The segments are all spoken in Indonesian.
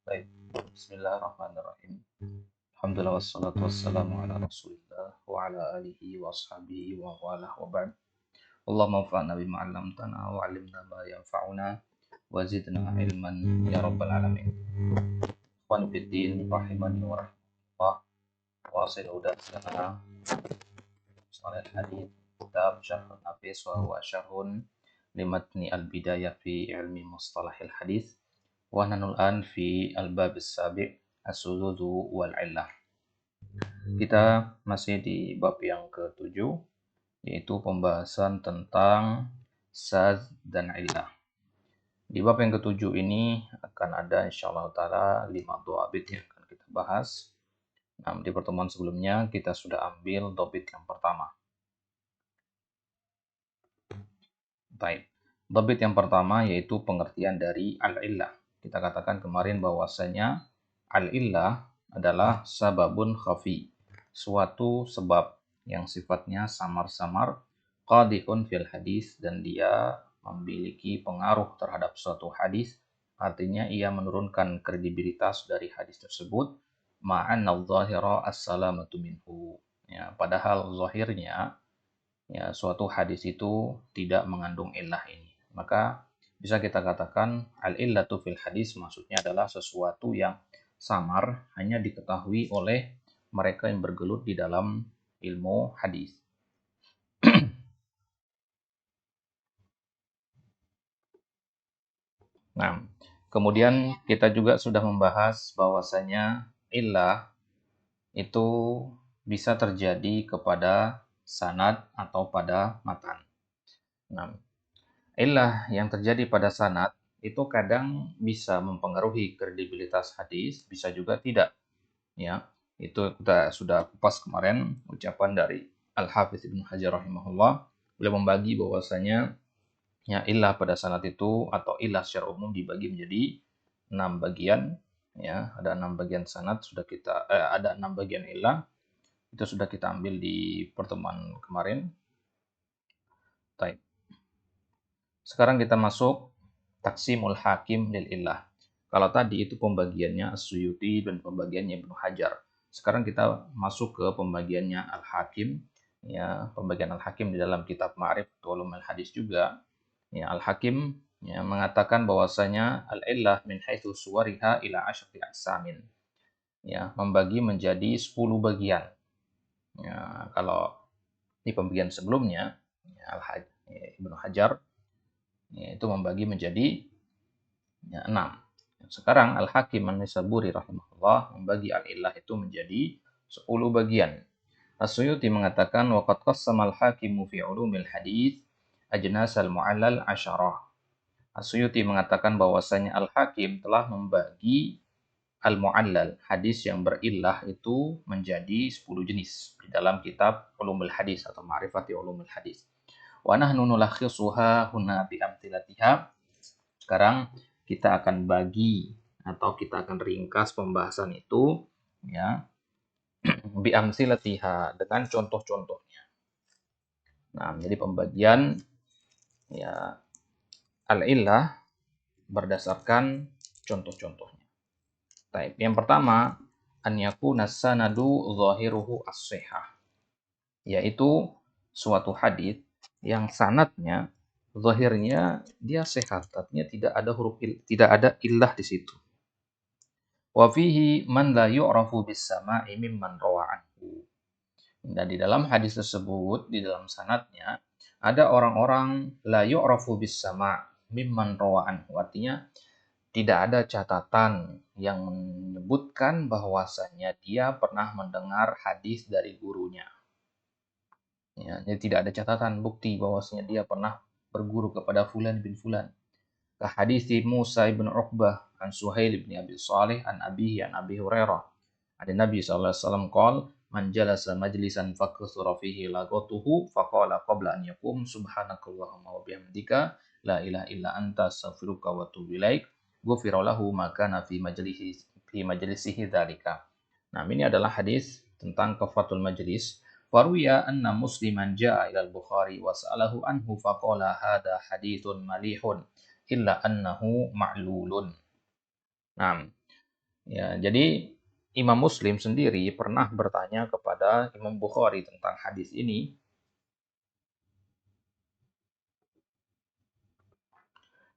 Baik, bismillahirrahmanirrahim. Alhamdulillah wassalatu wassalamu ala Rasulillah wa ala alihi wa ashabihi wa walah wa ba'd. Allahumma anfa'na bima 'allamtana wa 'allimna ma yanfa'una wa zidna ilman ya rabbal alamin. Ikhwan fiddin rahimani wa rahmatullah wa asil udasana salih hadith kitab syarh nafis wa huwa syarhun limatni al-bidayah fi ilmi mustalahil hadith wa nanul an fi al-bab as-sabi' as-sududu wal illah. Kita masih di bab yang ke-7, yaitu pembahasan tentang saz dan illah. Di bab yang ke-7 ini akan ada insyaallah ta'ala 5 dhabit yang akan kita bahas. Nah, di pertemuan sebelumnya kita sudah ambil dhabit yang pertama. Baik. Dhabit yang pertama yaitu pengertian dari al-illah. Kita katakan kemarin bahwasanya al-illah adalah sababun khafi, suatu sebab yang sifatnya samar-samar, qadihun fil hadis, dan dia memiliki pengaruh terhadap suatu hadis, artinya ia menurunkan kredibilitas dari hadis tersebut, ma'anna adh-dhahira as-salamatu minhu. Ya, padahal zahirnya ya suatu hadis itu tidak mengandung illah ini. Maka bisa kita katakan al-illatu fil hadis maksudnya adalah sesuatu yang samar, hanya diketahui oleh mereka yang bergelut di dalam ilmu hadis. Nah, kemudian kita juga sudah membahas bahwasanya illah itu bisa terjadi kepada sanad atau pada matan. Nah, illah yang terjadi pada sanad itu kadang bisa mempengaruhi kredibilitas hadis, bisa juga tidak. Ya, itu kita sudah kupas kemarin ucapan dari Al-Hafiz Ibnu Hajar rahimahullah. Beliau membagi bahwasanya ya illah pada sanad itu atau illah secara umum dibagi menjadi 6 bagian. Ya, ada 6 bagian sanad, ada 6 bagian illah. Itu sudah kita ambil di pertemuan kemarin. Baik. Sekarang kita masuk taksimul hakim lil illah. Kalau tadi itu pembagiannya As-Suyuti dan pembagiannya Ibnu Hajar. Sekarang kita masuk ke pembagiannya Al-Hakim. Ya, pembagian Al-Hakim di dalam kitab Ma'rif Ulumul Hadis juga. Ya, Al-Hakim ya, mengatakan bahwasanya al-illah min haitsu suwariha ila asyri aqsamin. Ya, membagi menjadi 10 bagian. Ya, kalau di pembagian sebelumnya ya, Ibnu Hajar ya, itu membagi menjadi ya, 6. Sekarang Al-Hakim An-Nisaburi rahimahullah membagi al-illah itu menjadi 10 bagian. As-Suyuti mengatakan waqad qassama al-hakimu fi ulumil hadits ajnasal mu'allal asyarah. As-Suyuti mengatakan bahwasanya Al-Hakim telah membagi al-mu'allal, hadis yang berillah itu menjadi 10 jenis di dalam kitab Ulumul Hadis atau Ma'rifati Ulumul Hadis. Wa nahnu nulakhisuha huna bi amthilatiha. Sekarang kita akan bagi atau kita akan ringkas pembahasan itu ya bi amthilatiha dengan contoh-contohnya. Nah, jadi pembagian ya al-illah berdasarkan contoh-contohnya. Baik, yang pertama an yakuna sanadu zahiruhu as-sihah, yaitu suatu hadis yang sanadnya zahirnya dia sehat, artinya tidak ada illah di situ. Wa fihi man la yu'rafu bis sama'i mimman rawa anhu. Dan di dalam hadis tersebut, di dalam sanadnya ada orang-orang la yu'rafu bis sama' mimman rawa anhu. Artinya tidak ada catatan yang menyebutkan bahwasanya dia pernah mendengar hadis dari gurunya. Ya, jadi tidak ada catatan bukti bahwasanya dia pernah berguru kepada fulan bin fulan. Ka hadis Musa ibn Uqbah an Suhail bin Abi Salih an Abihi an Abi Hurairah. Ada Nabi SAW qol man jalasa majlisan fakusura fihi lagatuhu faqala qabla an yakum subhanakallahumma wa bihamdika la ilaha illa anta astaghfiruka wa atubu ilaik ghufira lahu ma kana fi majlisihi dzalika. Nah, ini adalah hadis tentang kafatul majlis. Waruya anna musliman ja'a ila al-Bukhari wa sa'alahu anhu faqala hadha hadithun malihun illa annahu ma'lulun. Nah, Ya, jadi Imam Muslim sendiri pernah bertanya kepada Imam Bukhari tentang hadis ini.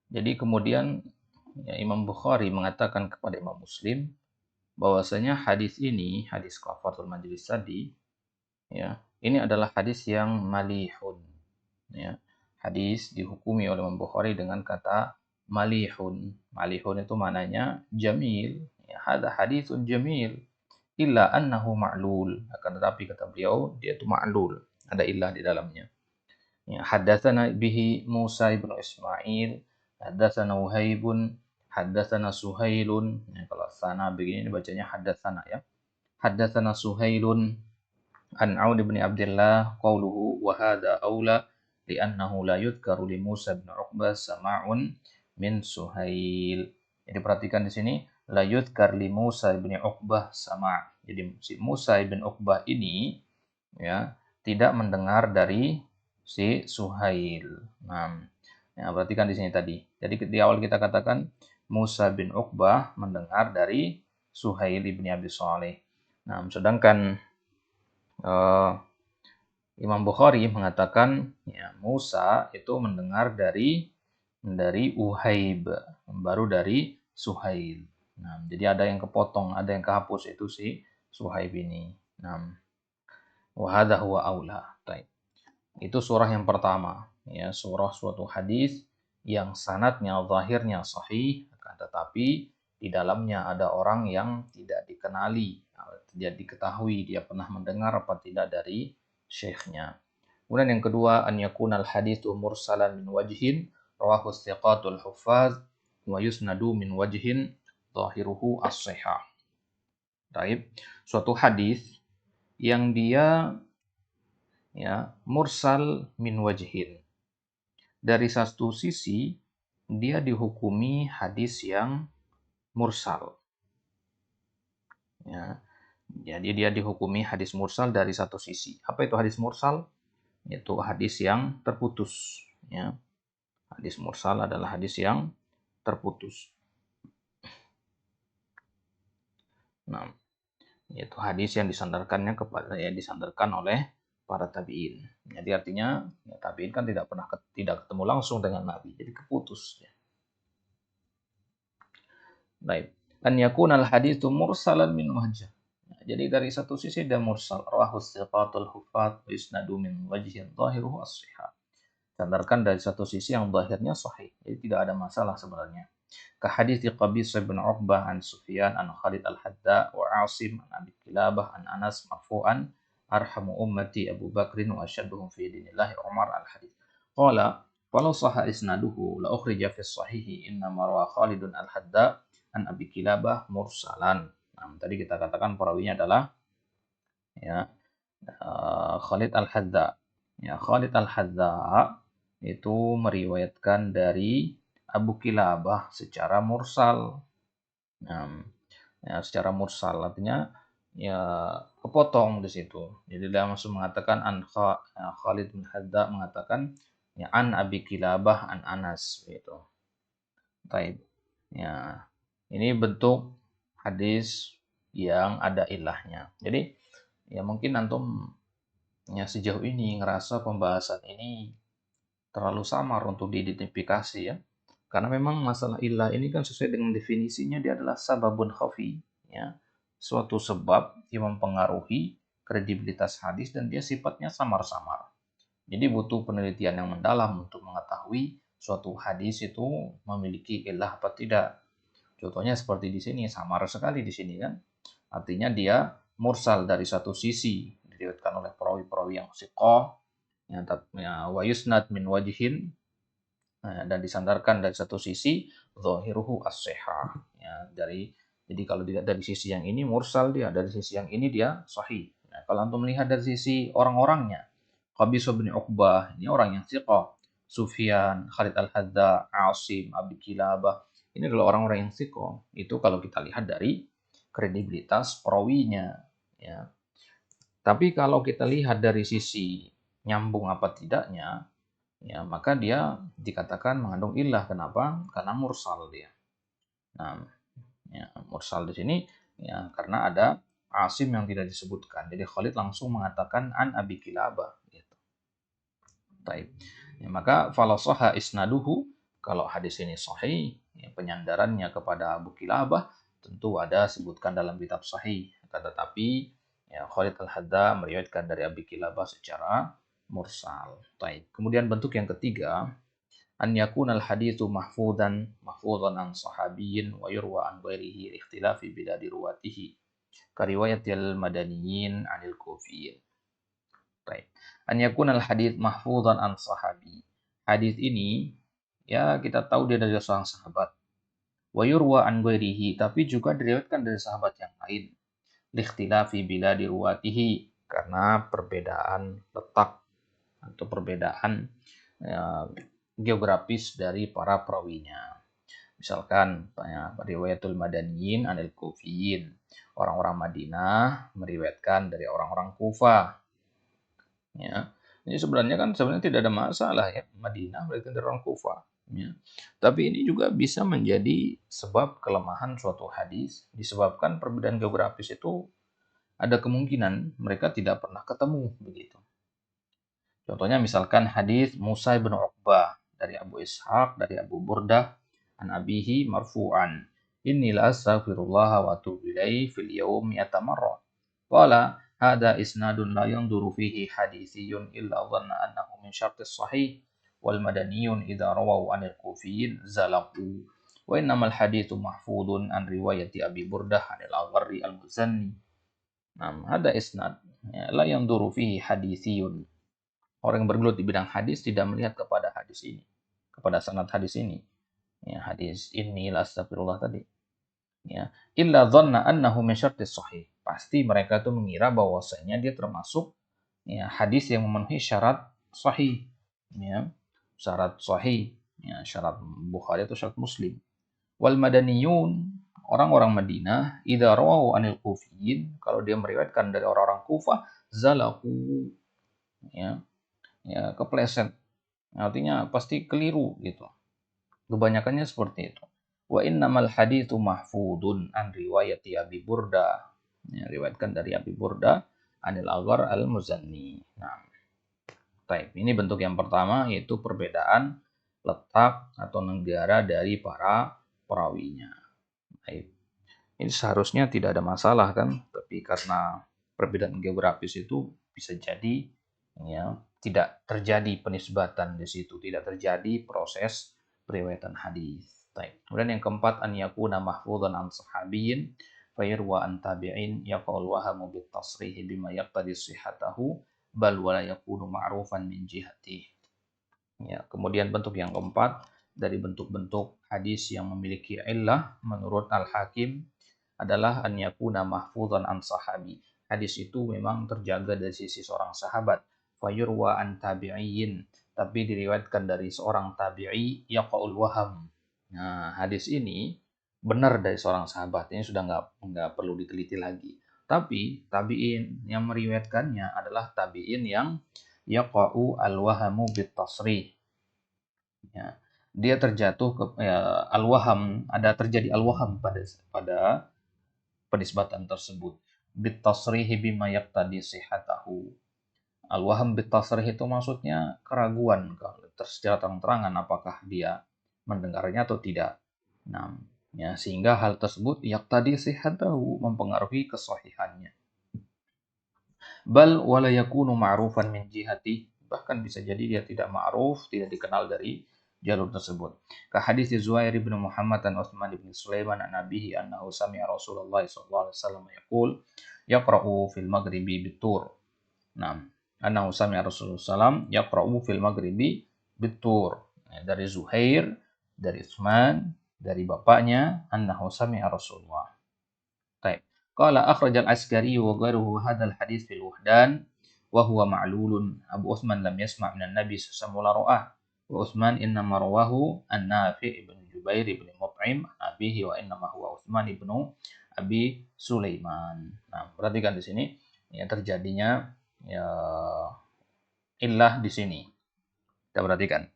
Jadi kemudian ya, Imam Bukhari mengatakan kepada Imam Muslim bahwasanya hadis ini, hadis kafaratul majlis tadi, ya, ini adalah hadis yang malihun. Ya. Hadis dihukumi oleh Imam Bukhari dengan kata malihun. Malihun itu maknanya jamil. Ya, hadza haditsun jamil. Illa annahu ma'lul. Akan tetapi kata beliau, dia itu ma'lul. Ada illah di dalamnya. Ya, haddatsana bihi Musa ibn Ismail, haddatsana Wahaibun, haddatsana Suhailun. Ya, kalau sana begini bacanya haddatsana ya. Haddatsana Suhailun an Aun bin Abdullah qauluhu wa hadha aula li'annahu la yudhkaru li Musa bin Uqbah sama'un min Suhail. Jadi perhatikan di sini la yudhkar li Musa bin Uqbah sama'. Jadi si Musa bin Uqbah ini ya tidak mendengar dari si Suhail. Nah, ya, perhatikan di sini tadi. Jadi di awal kita katakan Musa bin Uqbah mendengar dari Suhail ibni Abi Saleh. Nah, sedangkan Imam Bukhari mengatakan ya, Musa itu mendengar dari Uhaib, baru dari Suhail. Nah, jadi ada yang kepotong, ada yang kehapus itu si Suhaib ini. Nah, wahada huwa aula. Itu surah yang pertama, ya, surah suatu hadis yang sanadnya zahirnya sahih, akan tetapi di dalamnya ada orang yang tidak dikenali, tidak diketahui dia pernah mendengar apa tidak dari syekhnya. Kemudian yang kedua, an yakunal hadithu mursalan min wajhin rawahu thiqatul huffaz wa yusnadu min wajhin zahiruhu as-sihah. Baik, suatu hadis yang dia ya mursal min wajhin. Dari satu sisi dia dihukumi hadis yang mursal. Ya. Jadi dia dihukumi hadis mursal dari satu sisi. Apa itu hadis mursal? Yaitu hadis yang terputus. Ya. Hadis mursal adalah hadis yang terputus. Nah, yaitu hadis yang disandarkannya kepada disandarkan oleh para tabi'in. Jadi artinya ya, tabi'in kan tidak ketemu langsung dengan Nabi, jadi keputus. Ya. Baik. An yakuna al-haditsu mursalan min wajh. Nah, jadi dari satu sisi dia mursal, rawahu thiqatul hufat wa yusnadu min wajhin dhahiruhu as-sihah. Sandarkan dari satu sisi yang zahirnya sahih. Jadi tidak ada masalah sebenarnya. Ka hadits Qabis bin Uqbah an Sufyan an Khalid al-Hadda wa Asim an Abi Kilabah an Anas marfu'an arhamu ummati Abu Bakrin wa asyadduhum fi dinillahi Umar al-hadits. Qala walau sahha isnaduhu la ukhrija fi sahihi inna marwa Khalidun al-Hadda an Abi Kilabah mursalan. Nah, tadi kita katakan perawinya adalah ya Khalid al-Hadda. Ya, Khalid al-Hadda itu meriwayatkan dari Abu Kilabah secara mursal. Nah, ya, secara mursal artinya ya kepotong di situ. Jadi dia langsung mengatakan Khalid bin Hadda mengatakan ya an Abi Kilabah an Anas gitu. Taib. Ya, ini bentuk hadis yang ada ilahnya. Jadi ya mungkin antum ya sejauh ini ngerasa pembahasan ini terlalu samar untuk diidentifikasi ya. Karena memang masalah ilah ini kan sesuai dengan definisinya dia adalah sababun khafi ya. Suatu sebab yang mempengaruhi kredibilitas hadis dan dia sifatnya samar-samar. Jadi butuh penelitian yang mendalam untuk mengetahui suatu hadis itu memiliki ilah apa tidak. Contohnya seperti di sini, samar sekali di sini kan. Artinya dia mursal dari satu sisi, diriwayatkan oleh perawi-perawi yang siqah, ya, wa yusnad min wajhin, dan disandarkan dari satu sisi, zahiruhu as-sihah. Ya, jadi kalau dilihat dari sisi yang ini mursal dia, dari sisi yang ini dia sahih. Nah, kalau antum melihat dari sisi orang-orangnya, Qabis bin Uqbah, ini orang yang siqah. Sufyan, Khalid al-Hadza, Asim, Abi Kilabah, ini adalah orang-orang yang siqah. Itu kalau kita lihat dari kredibilitas perawinya. Ya. Tapi kalau kita lihat dari sisi nyambung apa tidaknya, ya maka dia dikatakan mengandung illah. Kenapa? Karena mursal dia. Nah, Ya, mursal di sini ya karena ada Asim yang tidak disebutkan. Jadi Khalid langsung mengatakan an Abi Kilabah gitu. Taib. Ya, maka falasoha isnaduhu, kalau hadis ini sahih, ya, penyandarannya kepada Abu Kilabah tentu ada sebutkan dalam kitab sahih. Tetapi ya, Khalid Al-Hadda meriwayatkan dari Abi Kilabah secara mursal. Taib. Kemudian bentuk yang ketiga, an yakuna al-haditsu mahfudan an sahabiyyin wa yurwa an ghairihi ikhtilafi biladi ruwatihi kariwayatil madaniyin anil kufiyyin. Baik. An yakuna al-hadits mahfudan an sahabi. Hadis ini ya kita tahu dia dari seorang sahabat. Wa yurwa an ghairihi, tapi juga diriwayatkan dari sahabat yang lain. Likhtilafi biladi ruwatihi, karena perbedaan letak atau perbedaan ya, geografis dari para perawinya. Misalkan riwayatul madaniyin anil kufiyin. Orang-orang Madinah meriwayatkan dari orang-orang Kufah. Ya. Ini sebenarnya tidak ada masalah ya. Madinah meriwayatkan dari orang Kufah. Ya. Tapi ini juga bisa menjadi sebab kelemahan suatu hadis disebabkan perbedaan geografis itu ada kemungkinan mereka tidak pernah ketemu begitu. Contohnya misalkan hadis Musa bin Uqbah dari Abu Ishaq, dari Abu Burdah, an abihi marfu'an. Inilah astaghfirullah wa atubu ilaihi fil yaumi atamarra. Qala hada isnadun la yanzuru fihi hadithiyun illa dhanna annahu min syartis sahih wal madaniyun idza rawahu anil kufiyyin zalaqu. Wa innamal hadithu mahfudun an riwayati Abi Burdah anil Agharri al-Muzanni. Nah, ada isnad ya, la yanzuru fihi hadithiyun. Orang yang bergelut di bidang hadis tidak melihat kepada hadis ini, kepada sanad hadis ini. Ya, hadis ini astagfirullah tadi. Ya, illa dhanna annahu min syartis sahih. Pasti mereka itu mengira bahwasanya dia termasuk ya, hadis yang memenuhi syarat sahih. Ya, syarat sahih. Ya, syarat Bukhari atau syarat Muslim. Wal madaniyun, orang-orang Madinah, idza rawahu anil kufiyyin, kalau dia meriwayatkan dari orang-orang Kufah, zalaku. Ya, ya kepleset, artinya pasti keliru gitu, kebanyakannya seperti itu. Wa innamal haditsu mahfudun an riwayati Abi Burda, ya, riwayatkan dari Abi Burda anil Aghar al-Muzanni. Nah, baik, ini bentuk yang pertama yaitu perbedaan letak atau negara dari para perawinya. Baik. Ini seharusnya tidak ada masalah kan, tapi karena perbedaan geografis itu bisa jadi ya tidak terjadi penisbatan di situ, tidak terjadi proses periwayatan hadis. Baik. Kemudian yang keempat, an yakuna mahfudhan an sahabiyyin fayarwa an tabi'in yaqul wahamu bit tasrih bima yaqtadi sihhatahu bal wala yakunu ma'rufan min jihati. Ya, kemudian bentuk yang keempat dari bentuk-bentuk hadis yang memiliki illah menurut Al-Hakim adalah an yakuna mahfudhan an sahabi. Hadis itu memang terjaga dari sisi seorang sahabat. Fayurwa an tabi'in, tapi diriwayatkan dari seorang tabi'i yaqaul waham. Nah, hadis ini benar dari seorang sahabat. Ini sudah nggak perlu diteliti lagi. Tapi tabi'in yang meriwayatkannya adalah tabi'in yang yaqa'u al-wahamu bit tasrih. Ya, dia terjatuh ke ya, al-waham, ada terjadi al-waham pada penisbatan tersebut. Bit tasrihi bima yaqtadi sihhatahu. Al-waham bit tasrih itu maksudnya keraguan secara terang-terangan apakah dia mendengarnya atau tidak. Nah, ya, sehingga hal tersebut yaqtadi sihhatahu mempengaruhi kesahihannya. Bal wala yakunu ma'rufan min jihati, bahkan bisa jadi dia tidak ma'ruf, tidak dikenal dari jalur tersebut. Ka hadis Zuhair bin Muhammad dan Utsman bin Sulaiman an nabihi annahu sami'a Rasulullah sallallahu alaihi wasallam yaqul yaqra'u fil maghribi bitur. Nah, annahu sami'a Rasulullah sallam yaqra'u fil maghribi bitur. Dari Zuhair, dari Utsman, dari bapaknya annahu sami'a Rasulullah. Baik. Qala akhrajal Askari wa ghairuhu hadzal hadits fil wuhdan wa huwa ma'lulun. Abu Utsman lam yasma' minan Nabi sallallahu alaihi wasallam. Wa Utsman inna marwahu an-Nafi' ibn Jubair ibn Mut'im abihi wa inna ma huwa Utsman ibn Abi Sulaiman. Nah, perhatikan di sini ya terjadinya ya illah di sini. Kita perhatikan.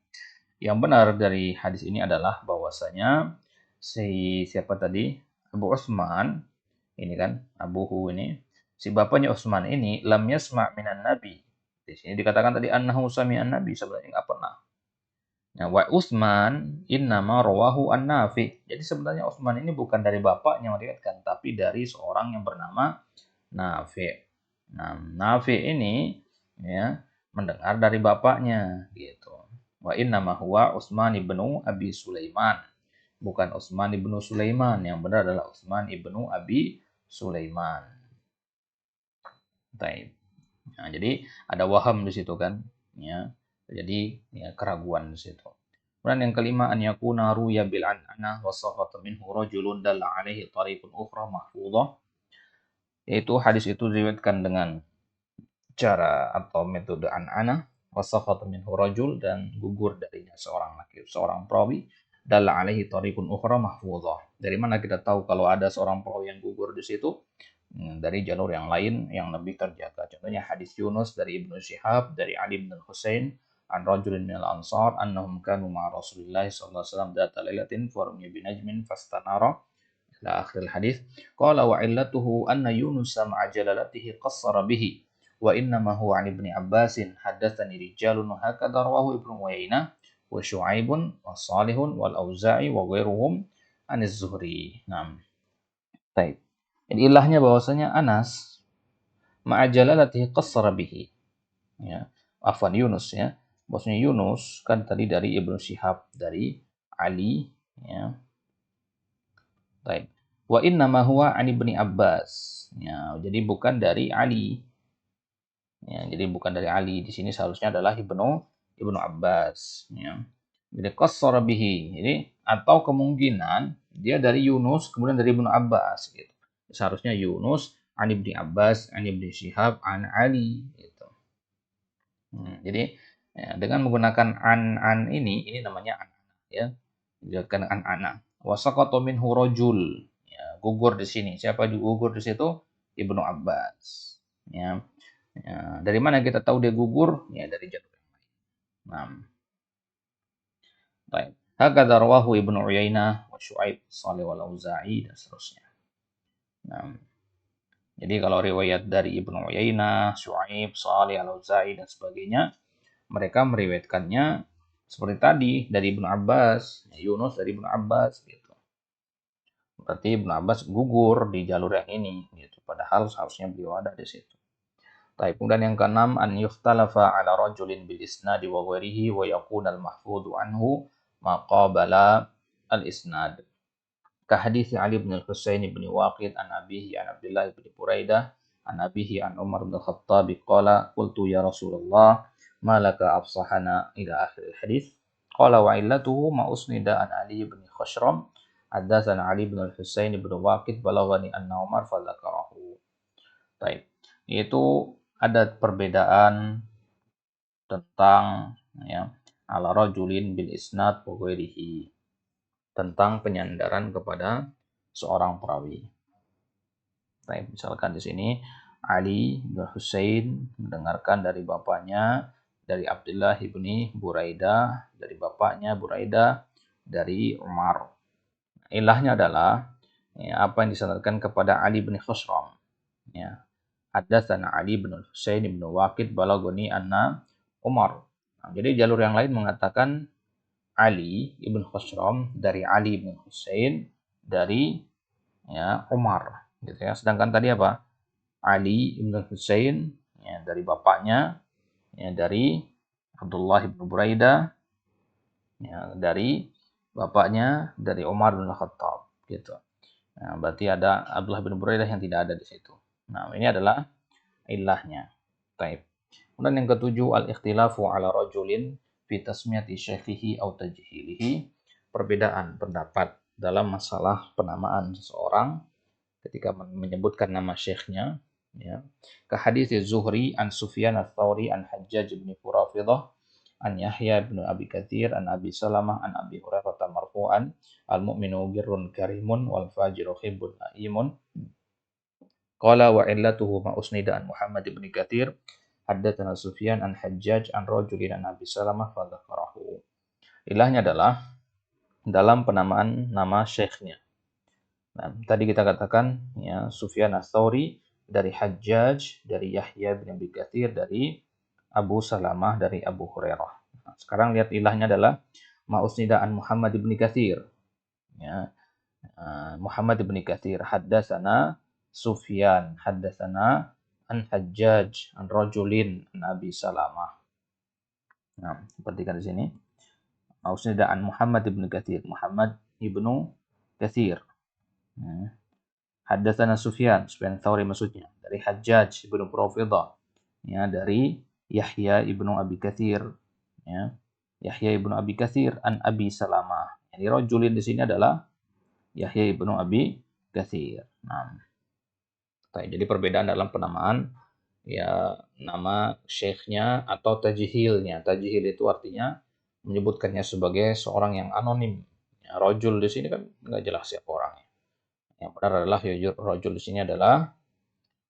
Yang benar dari hadis ini adalah bahwasanya siapa tadi? Abu Utsman ini kan Abuhu ini, si bapaknya Utsman ini lam yasma' minan nabi. Di sini dikatakan tadi annahu sami'an nabi, sebenarnya enggak pernah. Nah, wa Utsman innama rawahu an-Nafi. Jadi sebenarnya Utsman ini bukan dari bapaknya meriwayatkan, tapi dari seorang yang bernama Nafi. Nah, Nafi ini ya mendengar dari bapaknya gitu. Wa innama huwa Utsman ibnu Abi Sulaiman. Bukan Utsman ibnu Sulaiman, yang benar adalah Utsman ibnu Abi Sulaiman. Baik. Nah, jadi ada waham di situ kan, ya. Jadi ya, keraguan di situ. Kemudian yang kelima, an yakuna ruya bil an'anah wa sahata minhu rajulun dalla alaihi tariqun ukhra mahfudhah. Yaitu hadis itu diriwayatkan dengan cara atau metode an'anah wa sahata minhu rajul, dan gugur darinya seorang laki, seorang perawi, dalla alaihi tariqun ukhra mahfudhah. Dari mana kita tahu kalau ada seorang perawi yang gugur di situ? Dari jalur yang lain yang lebih terjaga. Contohnya hadis Yunus dari Ibnu Syihab, dari Ali bin Husain, an rajulin minal ansar, annahum kanu ma'a Rasulillah sallallahu alaihi wasallam data lailatin farmiya binajmin fastanara, ila akhir hadis. Qala wa illatuhu anna Yunus ma'a jalalatihi qassara bihi, wa innama huwa an Ibni Abbasin haddatsani rijalun hakadha rawahu Ibnu Uyainah wa Syu'aibun wa Salihun wal Auza'i wa ghairuhum an Az-Zuhri. Nah, baik. Jadi ilahnya bahwasanya Anas ma'ajalalatihi qassara bihi. Ya. Afwan Yunus ya. Bahwasanya Yunus kan tadi dari Ibnu Syihab, dari Ali ya. Baik. Wa inna ma huwa an Ibni Abbas. Ya, jadi bukan dari Ali. Ya, jadi bukan dari Ali. Di sini seharusnya adalah Ibnu Abbas ya. Jadi qassara bihi. Jadi atau kemungkinan dia dari Yunus kemudian dari Ibnu Abbas gitu. Seharusnya Yunus an Ibni Abbas, an Ibni Syihab, an Ali gitu. Jadi ya, dengan menggunakan an ini namanya an ya. Dikatakan an ana. Wa saqata minhu rajul. Ya, gugur di sini. Siapa gugur di situ? Ibnu Abbas. Ya. Ya, dari mana kita tahu dia gugur? Ya dari jalur yang lain. Nah, baik. Hakadha rawahu Ibnu Uyainah wa Syu'aib, Shalih wal Auza'i dan seterusnya. Nah, jadi kalau riwayat dari Ibnu Uyainah, Syu'aib, Shalih, Al-Auza'i dan sebagainya, mereka meriwayatkannya seperti tadi dari Ibnu Abbas, Yunus dari Ibnu Abbas gitu. Berarti Ibnu Abbas gugur di jalur yang ini gitu. Padahal seharusnya beliau ada di situ. Baik, kemudian yang keenam, an yuftalafa ala rajulin bil isnadi wa ghairihi wa yakuna al mahfudhu anhu maqabala al isnad. Kahadits Ali bin Al-Husain bin Waqid an abihi an Abdullah bin Buraidah an abihi an Umar bin Khattab qala qultu ya Rasulullah ma laka afsahana ila akhir hadis. Qala wa illatuhu ma usnida an Ali bin Khashram haddatsana Ali bin Al-Husain bin Waqid balaghani anna Umar fadzakarahu. Baik. Itu ada perbedaan tentang ya ala rajulin bil isnad wa ghairihi, tentang penyandaran kepada seorang perawi. Baik, misalkan di sini Ali bin Husain mendengarkan dari bapaknya, dari Abdullah ibni Buraidah, dari bapaknya Buraidah, dari Umar. Ilahnya adalah ya, apa yang disandarkan kepada Ali bin Khusram. Ya. Haddatsana Ali bin Husain bin Waqid balagoni anna Umar. Nah, jadi jalur yang lain mengatakan Ali ibn Khusram dari Ali ibn Husain dari ya Umar gitu ya. Sedangkan tadi apa? Ali ibn Husain ya dari bapaknya ya dari Abdullah ibn Buraidah ya dari bapaknya dari Umar bin Khattab gitu. Nah, berarti ada Abdullah bin Buraidah yang tidak ada di situ. Nah, ini adalah ilahnya. Taib. Kemudian yang ketujuh, al-ikhtilafu ala rajulin fi tasmiyati syekhihi au tajhilihi. Perbedaan pendapat dalam masalah penamaan seseorang ketika menyebutkan nama syekhnya. Ya. Ke hadits Zuhri an Sufyan ats-Tsauri an Hajjaj bin Furafidah an Yahya bin Abi Katsir an Abi Salamah an Abi Hurairah marfu'an al-mu'minu birrun karimun wal fajiru khibbun aimun. Qala wa illatuhu ma usnida an Muhammad ibn Katsir haddatsana Sufyan an Hajjaj an rajulin an Abi Salamah fa dzakarahu. Ilahnya adalah dalam penamaan nama syekhnya. Nah, tadi kita katakan ya Sufyan ats-Tsauri dari Hajjaj, dari Yahya bin Abi Katsir, dari Abu Salamah, dari Abu Hurairah. Nah, sekarang lihat ilahnya adalah ma'usnida an Muhammad bin Katsir. Ya, Muhammad bin Katsir haddatsana Sufyan, haddatsana an Hajjaj, an rajulin an Abi Salamah. Nah, perhatikan di sini. Ma'usnida an Muhammad bin Katsir, Muhammad ibnu Katsir. Ya. Haddatsana Sufyan, Sufyan Tsauri maksudnya, dari Hajjaj ibnu Profidha, ya, dari Yahya ibnu Abi Katsir, ya. Yahya ibnu Abi Katsir an Abi Salamah. Jadi rajulin di sini adalah Yahya ibnu Abi Katsir. Nah, jadi perbedaan dalam penamaan ya nama syekhnya atau tajhilnya. Tajhil itu artinya menyebutkannya sebagai seorang yang anonim. Ya, rajul di sini kan nggak jelas siapa orangnya. Yang benar adalah rajul di sini adalah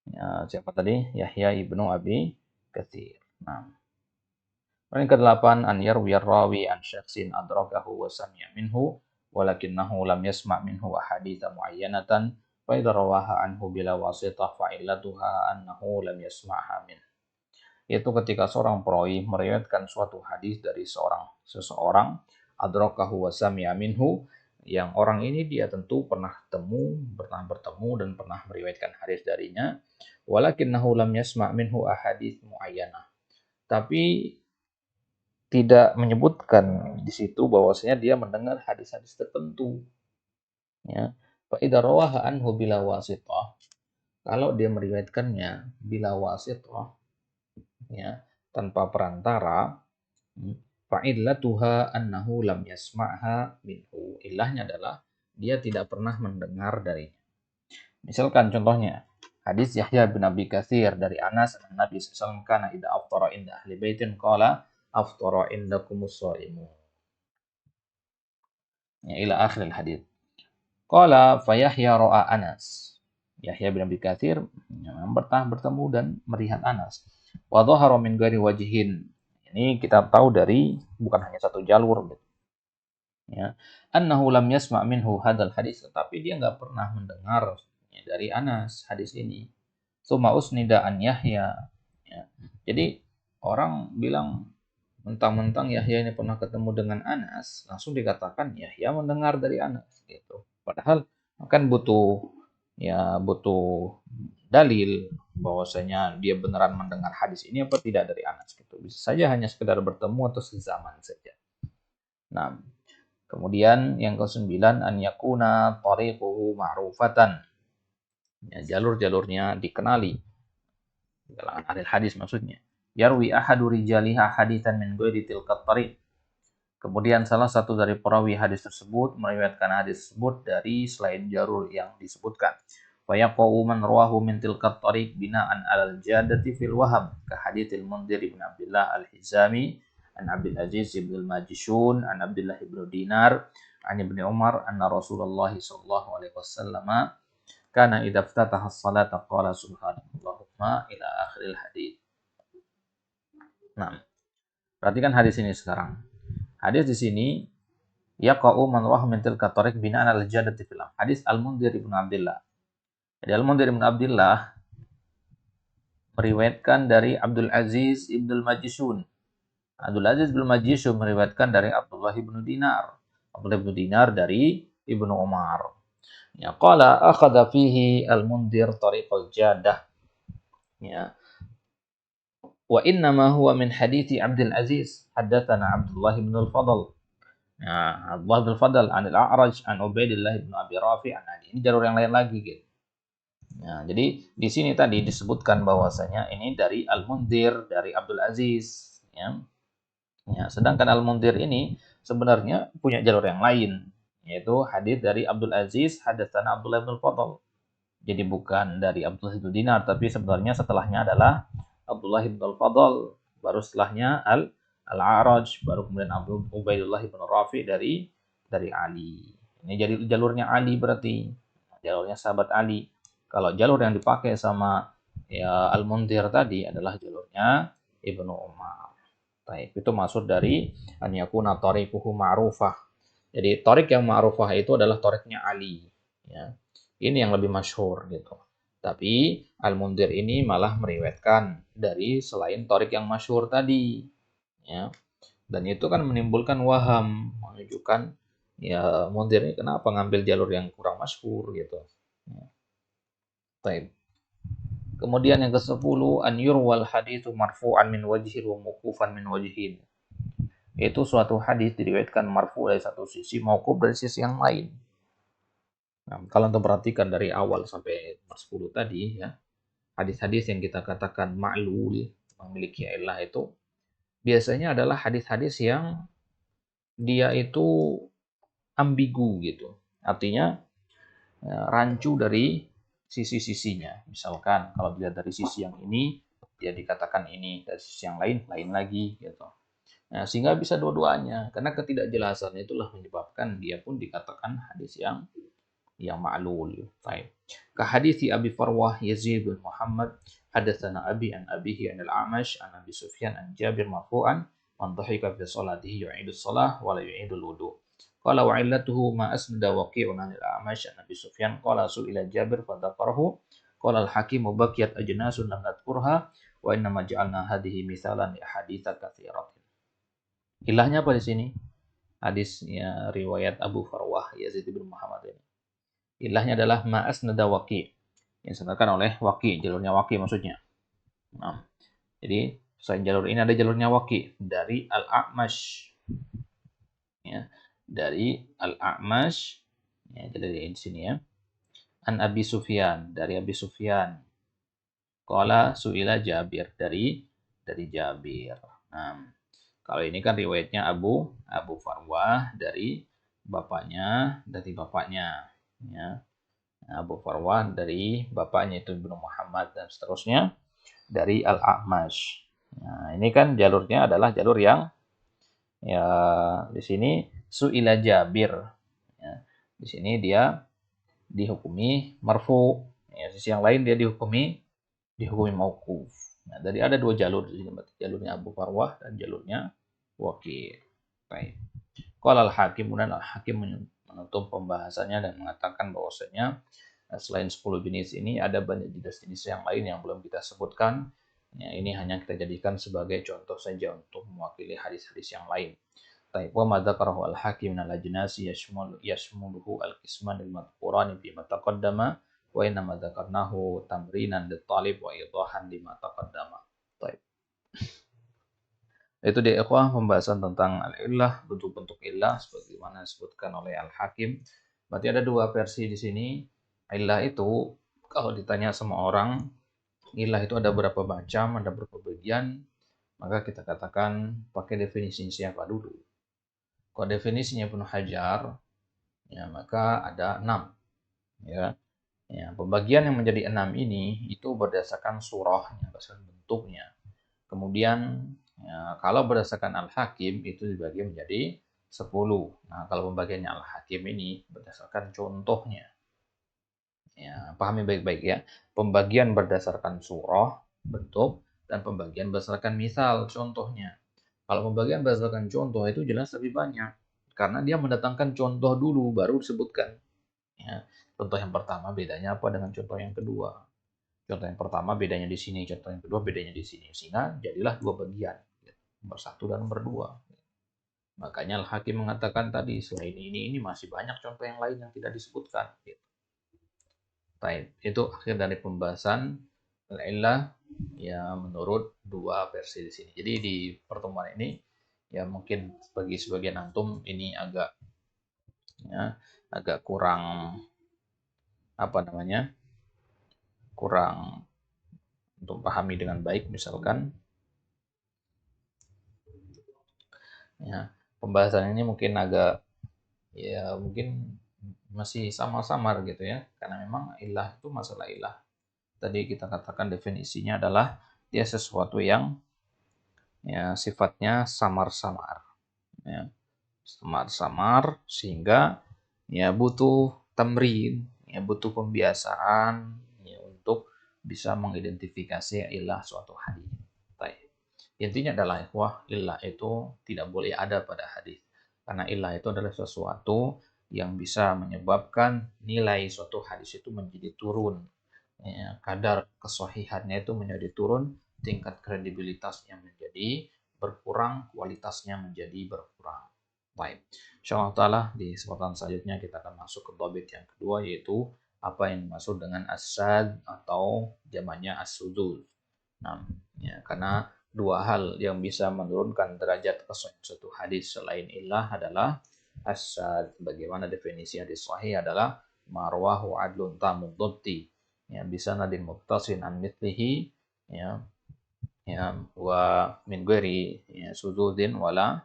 ya, siapa tadi? Yahya ibnu Abi Katsir. Nah, poin ke-8 an yarwi rawi an syakhsin adrakahu wa sami'a minhu walakinnahu lam yasma' minhu ahaditsa muayyanatan fa idza rawaha anhu bila wasithah fa illatuha annahu lam yasma'ha min. Yaitu ketika seorang perawi meriwayatkan suatu hadis dari seseorang adrakahu wa sami'a minhu, yang orang ini dia tentu pernah bertemu dan pernah meriwayatkan hadis darinya, walakinnahu lam yasma' minhu ahadits muayyanah. Tapi tidak menyebutkan di situ bahwasanya dia mendengar hadis-hadis tertentu. Ya. Fa idza rawaha anhu bila wasithah, kalau dia meriwayatkannya bila wasithah, ya, tanpa perantara, fa'illatuha annahu lam yasma'ha minhu. Ilahnya adalah dia tidak pernah mendengar darinya. Misalkan contohnya, hadis Yahya bin Abi Katsir dari Anas, Nabi sallallahu alaihi wasallam kana idza aftara inda ahli baitin qala aftara indakumus shaimun. Ya, ila akhir hadis. Qala fa Yahya ra'a Anas. Yahya bin Abi Katsir bertemu dan melihat Anas. Wa dhahara min ghairi wajhin. Ini kita tahu dari bukan hanya satu jalur. Ya. Annahu lam yasma' minhu hadzal hadis, tetapi dia nggak pernah mendengar ya, dari Anas hadis ini. Summa usnida an Yahya. Ya. Jadi orang bilang mentang-mentang Yahya ini pernah ketemu dengan Anas, langsung dikatakan Yahya mendengar dari Anas gitu. Padahal kan butuh dalil bahwasanya dia beneran mendengar hadis ini apa tidak dari Anas gitu. Bisa saja hanya sekedar bertemu atau sezaman saja. Nah, kemudian yang ke-9 an yakuna tariquhu ma'rufatan. Ya, jalur-jalurnya dikenali. Di kalangan ahli hadis maksudnya. Yarwi ahadu rijaliha haditsan min ghairi tilka tariq. Kemudian salah satu dari perawi hadis tersebut meriwayatkan hadis tersebut dari selain jalur yang disebutkan. Fa yaqau man rawahu min tilka tariq bina'an 'alal jadati fil waham ka haditsil Mundhir bin Abdullah al-Hizami an Abdul Aziz bin al-Majishun an Abdullah bin Dinar an Ibnu Umar anna Rasulullah sallallahu alaihi wasallam kana idza iftataha as-salata qala subhanallahumma ila akhiril hadits. Nah, perhatikan hadis ini sekarang. Hadis di sini yaqa'u man rawahu min tilka tariq bina'an al-jadati fil hadis Al-Mundhir bin Abdullah. Jadi Al-Mundhir bin Abdullah meriwayatkan dari Abdul Aziz ibn al-Majishun. Abdul Aziz bin Majishun meriwayatkan dari Abdullah bin Dinar. Abdullah bin Dinar dari Ibnu Umar. Ya, qala akhadha fihi Al-Mundhir tariqal jadah. Ya. Wa inna ma huwa min hadithi Abdul Aziz haddatsana Abdullah bin al-Fadl. Ya, Abdullah bin al-Fadl an al-A'raj an Ubaidillah bin Abi Rafi an Ali. Ini jalur yang lain lagi gitu. Ya, jadi di sini tadi disebutkan bahwasanya ini dari Al-Mundhir dari Abdul Aziz, ya. Ya, sedangkan Al-Mundhir ini sebenarnya punya jalur yang lain, yaitu hadis dari Abdul Aziz hadatsana Abdullah bin al-Fadl. Jadi bukan dari Abdullah bin Dinar, tapi sebenarnya setelahnya adalah Abdullah bin al-Fadl, baru setelahnya Al-A'raj, baru kemudian Abu Ubaidillah bin Rafi dari Ali. Ini jadi jalurnya Ali berarti. Jalurnya sahabat Ali. Kalau jalur yang dipakai sama ya Al-Mundhir tadi adalah jalurnya Ibnu Umar. Baik, itu maksud dari an yakuna tariquhu ma'rufah. Jadi tarik yang ma'rufah itu adalah tariknya Ali. Ya. Ini yang lebih masyhur gitu. Tapi Al-Mundhir ini malah meriwayatkan dari selain Thoriq yang masyhur tadi. Ya. Dan itu kan menimbulkan waham, menunjukkan ya Mundhir ini kenapa ngambil jalur yang kurang masyhur gitu. Ya. Baik. Kemudian yang ke-10, an yurwal haditsu marfu'an min wajhin wa mauqufan min wajhin. Itu suatu hadis diriwayatkan marfu dari satu sisi, mauquf dari sisi yang lain. Nah, kalau Anda perhatikan dari awal sampai nomor 10 tadi ya, hadis-hadis yang kita katakan ma'lul, memiliki ilah itu biasanya adalah hadis-hadis yang dia itu ambigu gitu. Artinya rancu dari sisi-sisinya. Misalkan kalau dilihat dari sisi yang ini, dia dikatakan ini, dari sisi yang lain, lain lagi gitu. Nah, sehingga bisa dua-duanya, karena ketidakjelasan itulah menyebabkan dia pun dikatakan hadis yang ma'lul. Baik. Ka hadisi Abi Farwah Yazid bin Muhammad hadatsana Abi an Abihi an al-A'mash an Abi Sufyan an Jabir marfu'an man dhahika fi salatihi yu'idu shalah wa la yu'idu al-wudu. Qala wa illatuhu ma asnada waqi'un an al-A'mash an Abi Sufyan qala su'ila Jabir fa dzakarahu qala al-Hakim baqiyat ajnasun lam nadhkurha wa inna ma ja'alna hadhihi mithalan li ahaditsa katsiratin. Ilahnya apa di sini? Hadisnya riwayat Abu Farwah Yazid bin Muhammad ini. Ilahnya adalah ma'as nada waqi. Yang disebutkan oleh waqi, jalurnya waqi maksudnya. Nah, jadi selain jalur ini ada jalurnya waqi dari Al-A'mash. Ya, dari Al-A'mash. Ya, jadi di sini ya. An Abi Sufyan, dari Abi Sufyan. Qala su'ila Jabir, dari Jabir. Nah, kalau ini kan riwayatnya Abu Farwah dari bapaknya. Ya. Abu Farwah dari bapaknya itu Ibnu Muhammad dan seterusnya dari Al-A'mash. Nah, ini kan jalurnya adalah jalur yang ya di sini su'ila Jabir. Ya, di sini dia dihukumi marfu. Ya, sisi yang lain dia dihukumi mauquf. Nah, dari ada dua jalur di sini, jalurnya Abu Farwah dan jalurnya Waqi'. Baik. Qala al-Hakim, dan al-Hakim menutup pembahasannya dan mengatakan bahwasanya selain 10 jenis ini ada banyak jenis-jenis yang lain yang belum kita sebutkan. Ya, ini hanya kita jadikan sebagai contoh saja untuk mewakili hadis-hadis yang lain. Taib wa madzakarahu al-Hakim min al-ajnasi yashmuluhu al-qisman al-madhkurani fi ma taqaddama wa inna madzakarnahu tamrinan lit-talib wa idahan lima taqaddama. Taib. Itu dia ikhwah pembahasan tentang al-illah, bentuk-bentuk illah sebagaimana disebutkan oleh Al-Hakim. Berarti ada dua versi di sini. Illah itu kalau ditanya sama orang, illah itu ada berapa macam, ada berapa bagian, maka kita katakan pakai definisi siapa dulu. Kalau definisinya Ibnu Hajar, ya maka ada 6. Ya. Ya, pembagian yang menjadi 6 ini itu berdasarkan surahnya, berdasarkan bentuknya. Kemudian ya, kalau berdasarkan Al-Hakim itu dibagi menjadi 10. Nah, kalau pembagiannya Al-Hakim ini berdasarkan contohnya. Ya, pahami baik-baik ya. Pembagian berdasarkan surah, bentuk, dan pembagian berdasarkan misal, contohnya. Kalau pembagian berdasarkan contoh itu jelas lebih banyak. Karena dia mendatangkan contoh dulu, baru disebutkan. Ya, contoh yang pertama bedanya apa dengan contoh yang kedua. Contoh yang pertama bedanya di sini, contoh yang kedua bedanya di sini. Sehingga jadilah dua bagian. Nomor 1 dan nomor 2. Makanya Al-Hakim mengatakan tadi, selain ini masih banyak contoh yang lain yang tidak disebutkan. Baik, itu akhir dari pembahasan al-illah ya menurut dua versi di sini. Jadi di pertemuan ini ya mungkin bagi sebagian antum ini agak kurang apa namanya? Kurang untuk pahami dengan baik misalkan ya pembahasan ini mungkin mungkin masih samar-samar gitu ya. Karena memang ilah itu masalah ilah. Tadi kita katakan definisinya adalah dia sesuatu yang ya sifatnya samar-samar. Ya, samar-samar sehingga ya butuh tamrin, ya butuh pembiasaan ya untuk bisa mengidentifikasi ilah suatu hadis. Baik. Intinya adalah ikhwah, ilah itu tidak boleh ada pada hadis. Karena ilah itu adalah sesuatu yang bisa menyebabkan nilai suatu hadis itu menjadi turun. Ya, kadar kesohihannya itu menjadi turun, tingkat kredibilitasnya menjadi berkurang, kualitasnya menjadi berkurang. Baik, insyaallah taala di kesempatan selanjutnya kita akan masuk ke topik yang kedua, yaitu apa yang dimaksud dengan asad atau jamaknya as-sudul. Nah, ya, karena dua hal yang bisa menurunkan derajat kesohihan suatu hadis selain illah adalah asad. Bagaimana definisi hadis sahih adalah marwahu adlun tamud dhabti, ya bisa nadin muttasin an mithlihi, ya ya wa min ghairi ya sududin wala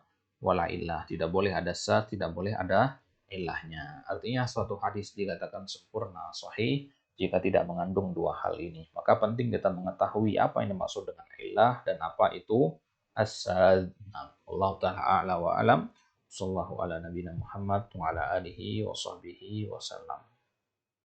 illah. Tidak boleh ada sad, tidak boleh ada ilahnya. Artinya suatu hadis dikatakan sempurna sahih jika tidak mengandung dua hal ini. Maka penting kita mengetahui apa yang dimaksud dengan ilah dan apa itu as-sad. Nah, Allah taala a'la wa alam. Sallallahu ala nabiyina Muhammad wa ala alihi wa sahbihi wasallam.